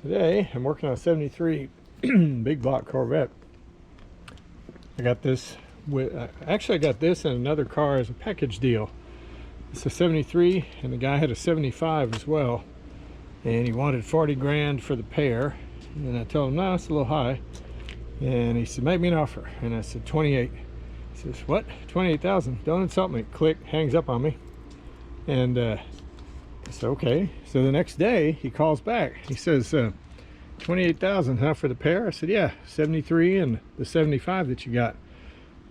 Today I'm working on a 73 big block Corvette. I got this with, actually I got this and another car as a package deal. It's a 73 and the guy had a 75 as well. And he wanted 40 grand for the pair. And I told him, no, it's a little high. And he said, make me an offer. And I said, 28. He says, what? 28,000? Don't insult me. Click, hangs up on me. And I said, okay. So the next day he calls back. He says, 28,000, huh, for the pair? I said, yeah, 73 and the 75 that you got.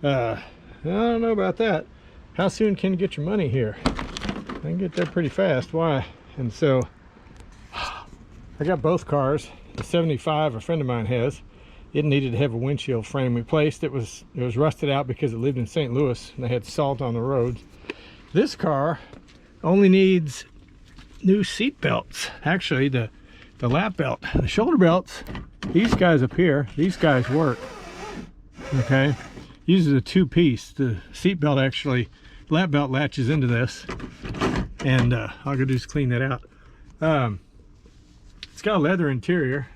I don't know about that. How soon can you get your money here? I can get there pretty fast. Why? And so I got both cars. The 75 a friend of mine has. It needed to have a windshield frame replaced. It was rusted out because it lived in St. Louis and they had salt on the roads. This car only needs new seat belts. Actually, the lap belt, the shoulder belts, these guys up here, these guys work. Okay, uses a two-piece. The seat belt actually, lap belt latches into this, and all I gotta do is clean that out. It's got a leather interior.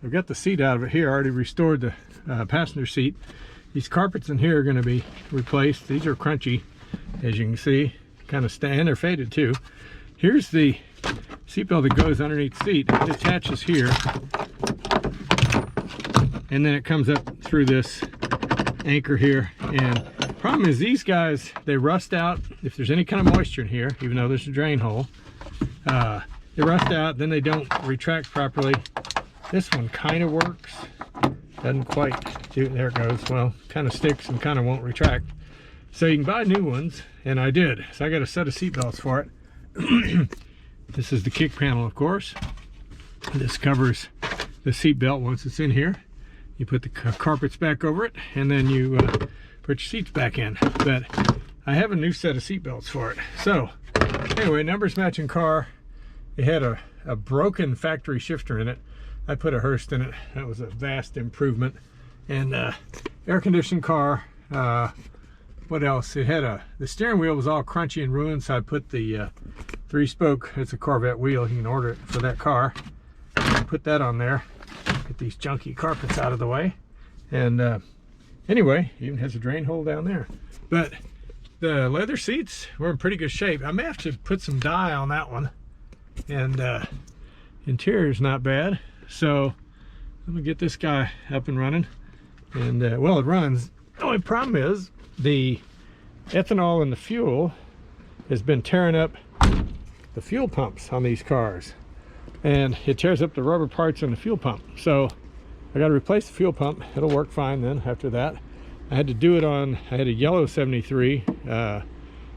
I've got the seat out of it here. I already restored the passenger seat. These carpets in here are going to be replaced. These are crunchy, as you can see, kind of stand. They're faded too. Here's the seatbelt that goes underneath the seat. It attaches here, and then it comes up through this anchor here. And the problem is these guys, they rust out if there's any kind of moisture in here, even though there's a drain hole. They rust out, then they don't retract properly. This one kind of works, doesn't quite do. There it goes. Well, kind of sticks and kind of won't retract. So you can buy new ones, and I did. So I got a set of seat belts for it. This is the kick panel, of course. This covers the seat belt once it's in here. You put the carpets back over it, and then you put your seats back in. But I have a new set of seat belts for it. So anyway, numbers matching car. It had a broken factory shifter in it. I put a Hurst in it. That was a vast improvement. And air-conditioned car. What else? It had the steering wheel was all crunchy and ruined, so I put the 3-spoke. It's a Corvette wheel. You can order it for that car. Put that on there. Get these junky carpets out of the way. And anyway, even has a drain hole down there. But the leather seats were in pretty good shape. I may have to put some dye on that one. And interior's not bad. So I'm gonna get this guy up and running. And well, it runs. The only problem is the ethanol in the fuel has been tearing up the fuel pumps on these cars, and it tears up the rubber parts in the fuel pump. So I got to replace the fuel pump. It'll work fine then after that. I had to do it on, I had a yellow 73 that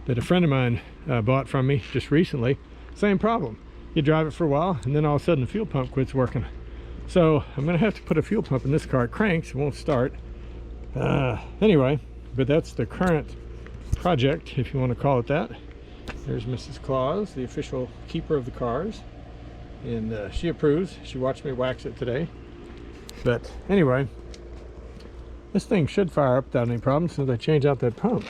a friend of mine bought from me just recently. Same problem. You drive it for a while and then all of a sudden the fuel pump quits working. So I'm gonna have to put a fuel pump in this car. It cranks, it won't start. Anyway, but that's the current project, if you want to call it that. There's Mrs. Claus, the official keeper of the cars, and she approves. She watched me wax it today. But anyway, this thing should fire up without any problems since I change out that pump.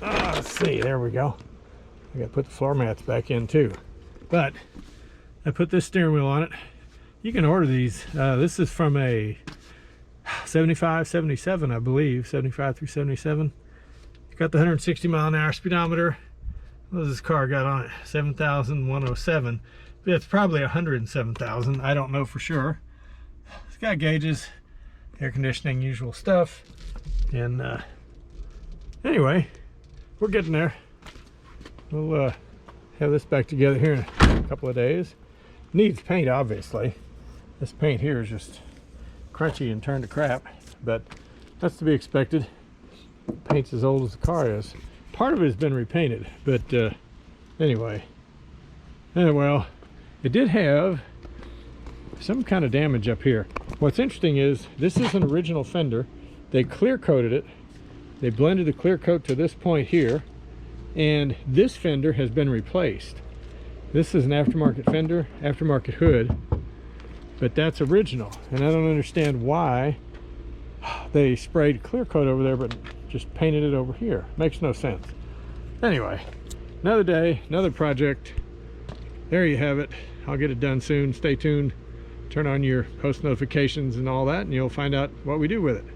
Let's see, there we go. I gotta put the floor mats back in too. But I put this steering wheel on it. You can order these. This is from a 75, 77, I believe, 75 through 77. It's got the 160 mile an hour speedometer. What does this car got on it? 7,107. But it's probably 107,000. I don't know for sure. It's got gauges, air conditioning, usual stuff. And anyway, we're getting there. We'll have this back together here in a couple of days. Needs paint, obviously. This paint here is just crunchy and turned to crap, but that's to be expected. Paint's as old as the car is. Part of it has been repainted, but anyway. Well, it did have some kind of damage up here. What's interesting is this is an original fender. They clear coated it. They blended the clear coat to this point here, and this fender has been replaced. This is an aftermarket fender, aftermarket hood, but that's original, and I don't understand why they sprayed clear coat over there but just painted it over here. Makes no sense. Anyway, another day, another project. there you have it. I'll get it done soon. Stay tuned. Turn on your post notifications and all that, and you'll find out what we do with it.